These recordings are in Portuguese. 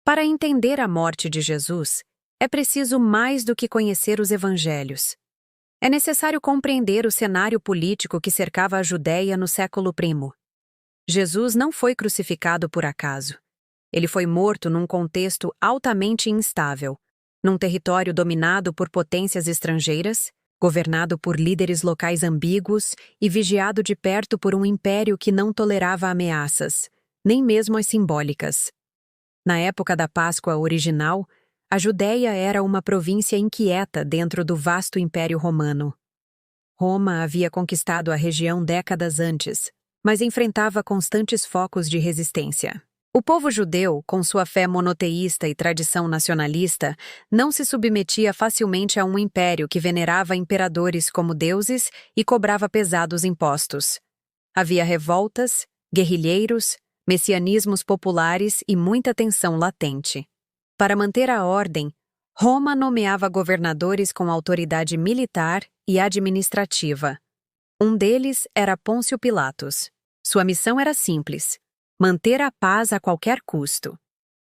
Para entender a morte de Jesus, é preciso mais do que conhecer os evangelhos. É necessário compreender o cenário político que cercava a Judéia no século I. Jesus não foi crucificado por acaso. Ele foi morto num contexto altamente instável, num território dominado por potências estrangeiras, governado por líderes locais ambíguos e vigiado de perto por um império que não tolerava ameaças, nem mesmo as simbólicas. Na época da Páscoa original, a Judéia era uma província inquieta dentro do vasto Império Romano. Roma havia conquistado a região décadas antes, mas enfrentava constantes focos de resistência. O povo judeu, com sua fé monoteísta e tradição nacionalista, não se submetia facilmente a um império que venerava imperadores como deuses e cobrava pesados impostos. Havia revoltas, guerrilheiros, messianismos populares e muita tensão latente. Para manter a ordem, Roma nomeava governadores com autoridade militar e administrativa. Um deles era Pôncio Pilatos. Sua missão era simples: manter a paz a qualquer custo.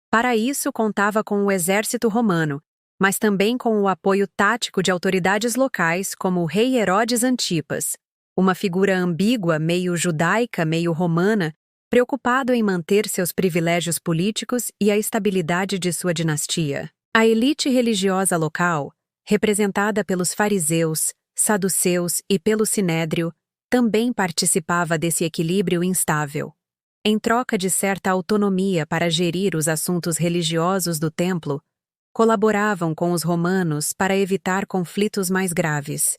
Para isso, contava com o exército romano, mas também com o apoio tático de autoridades locais como o rei Herodes Antipas, uma figura ambígua, meio judaica, meio romana, preocupado em manter seus privilégios políticos e a estabilidade de sua dinastia. A elite religiosa local, representada pelos fariseus, saduceus e pelo sinédrio, também participava desse equilíbrio instável. Em troca de certa autonomia para gerir os assuntos religiosos do templo, colaboravam com os romanos para evitar conflitos mais graves.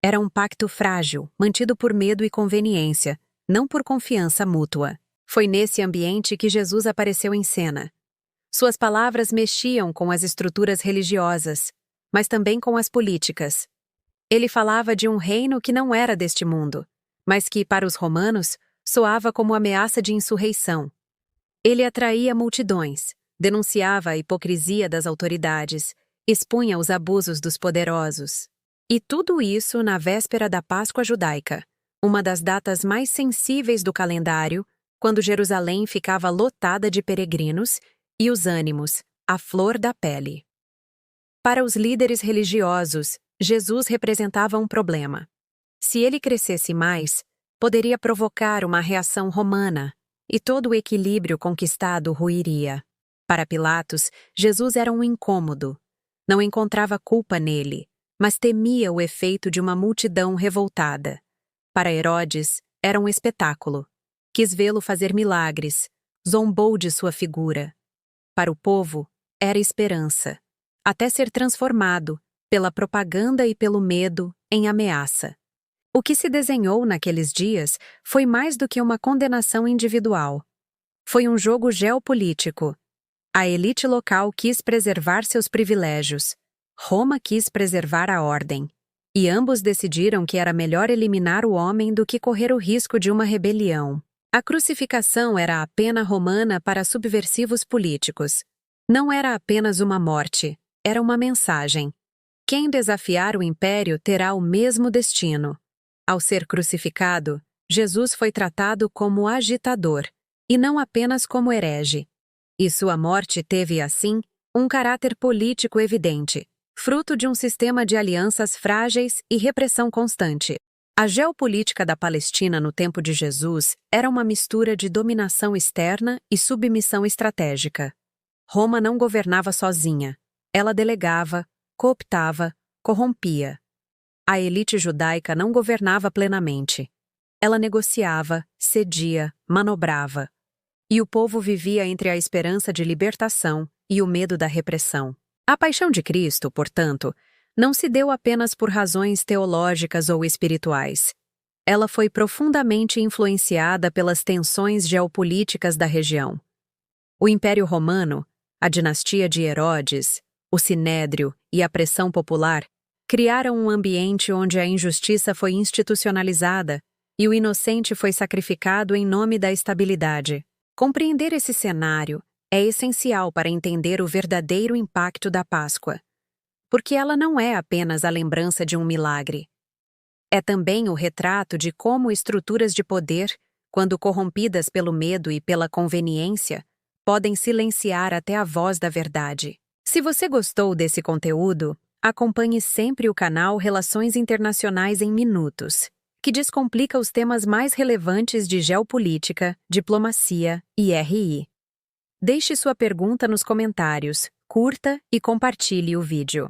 Era um pacto frágil, mantido por medo e conveniência, não por confiança mútua. Foi nesse ambiente que Jesus apareceu em cena. Suas palavras mexiam com as estruturas religiosas, mas também com as políticas. Ele falava de um reino que não era deste mundo, mas que, para os romanos, soava como ameaça de insurreição. Ele atraía multidões, denunciava a hipocrisia das autoridades, expunha os abusos dos poderosos. E tudo isso na véspera da Páscoa judaica, uma das datas mais sensíveis do calendário, quando Jerusalém ficava lotada de peregrinos e os ânimos, à flor da pele. Para os líderes religiosos, Jesus representava um problema. Se ele crescesse mais, poderia provocar uma reação romana, e todo o equilíbrio conquistado ruiria. Para Pilatos, Jesus era um incômodo. Não encontrava culpa nele, mas temia o efeito de uma multidão revoltada. Para Herodes, era um espetáculo. Quis vê-lo fazer milagres, zombou de sua figura. Para o povo, era esperança, até ser transformado, pela propaganda e pelo medo, em ameaça. O que se desenhou naqueles dias foi mais do que uma condenação individual. Foi um jogo geopolítico. A elite local quis preservar seus privilégios. Roma quis preservar a ordem. E ambos decidiram que era melhor eliminar o homem do que correr o risco de uma rebelião. A crucificação era a pena romana para subversivos políticos. Não era apenas uma morte, era uma mensagem. Quem desafiar o império terá o mesmo destino. Ao ser crucificado, Jesus foi tratado como agitador, e não apenas como herege. E sua morte teve, assim, um caráter político evidente, fruto de um sistema de alianças frágeis e repressão constante. A geopolítica da Palestina no tempo de Jesus era uma mistura de dominação externa e submissão estratégica. Roma não governava sozinha. Ela delegava, cooptava, corrompia. A elite judaica não governava plenamente. Ela negociava, cedia, manobrava. E o povo vivia entre a esperança de libertação e o medo da repressão. A paixão de Cristo, portanto, não se deu apenas por razões teológicas ou espirituais. Ela foi profundamente influenciada pelas tensões geopolíticas da região. O Império Romano, a dinastia de Herodes, o Sinédrio e a pressão popular criaram um ambiente onde a injustiça foi institucionalizada e o inocente foi sacrificado em nome da estabilidade. Compreender esse cenário é essencial para entender o verdadeiro impacto da Páscoa, porque ela não é apenas a lembrança de um milagre. É também o retrato de como estruturas de poder, quando corrompidas pelo medo e pela conveniência, podem silenciar até a voz da verdade. Se você gostou desse conteúdo, acompanhe sempre o canal Relações Internacionais em Minutos, que descomplica os temas mais relevantes de geopolítica, diplomacia e RI. Deixe sua pergunta nos comentários, curta e compartilhe o vídeo.